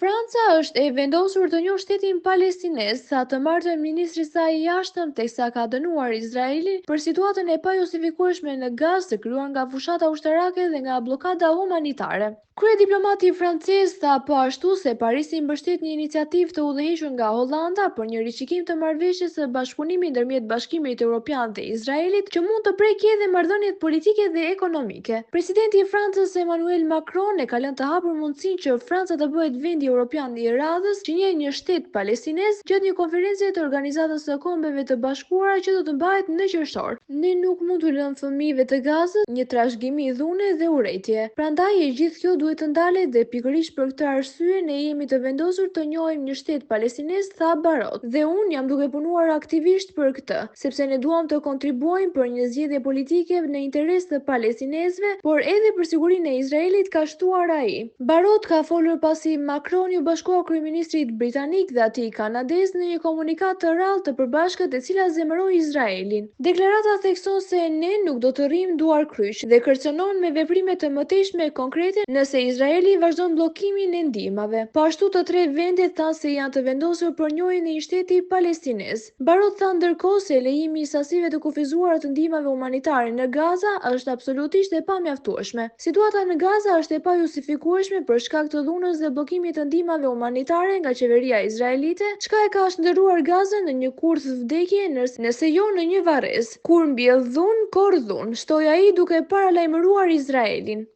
Franca është e vendosur të njohë shtetin palestinez sa të martën ministri i saj i jashtëm, teksa ka dënuar Izraelin për situatën e pajustifikueshme në Gazë të krijuar nga fushata ushtarake dhe nga bllokada humanitare. Kryediplomati francez tha po ashtu se Parisi mbështet një iniciativë të udhëhequr nga Hollanda për një rishikim të marrëveshjes së bashkëpunimit ndërmjet Bashkimit Evropian dhe Izraelit, që mund të prekë edhe marrëdhëniet politike dhe ekonomike. Presidenti i Francës Emmanuel Macron e ka lënë të hapur mundësinë që Franca të bëhet vendi evropian i radhës që njeh një shtet palestinez gjatë një konferencë të Organizatës së Kombeve të Bashkuara që do të mbahet në qershor. Ne nuk mund t'u lëmë fëmijëve të Gazës një trashëgimi dhune dhe urrëtie. Prandaj e gjithë kjo duhet të ndalet dhe pikërisht për këtë arsye ne jemi të vendosur të njohim një shtet palestinez, tha Barot. Dhe unë jam duke punuar aktivisht për këtë, sepse ne duam të kontribuojmë për një zgjedhje politike në interes të palestinezëve, por edhe për sigurinë e Izraelit, ka shtuar ai. Barot ka folur pasi Macron ju bashkoa kryeministrit britanik dhe atij kanadez në një komunikat të rrallë të përbashkët e cila zemëroi Izraelin. Deklarata thekson se ne nuk do të rrim duar kryq dhe kërcënon me veprime të mëtejshme konkrete nëse Izraeli vazhdon bllokimin e ndihmave. Po ashtu të tre vendet thanë se janë të vendosur për njohjen e një shteti palestinez. Barot tha ndërkohë se lejimi i sasive të kufizuara të ndihmave humanitare në Gaza është absolutisht e pamjaftueshme. Situata në Gaza është e pajustifikueshme për shkak të dhunës dhe bllokimit të ndihmave humanitare nga qeveria izraelite, çka e ka shndërruar Gazën në një kurth vdekje nëse jo në një varrez. Kur mbjell dhunë, korr dhunë, shtoi ai duke paralajmëruar Izraelin.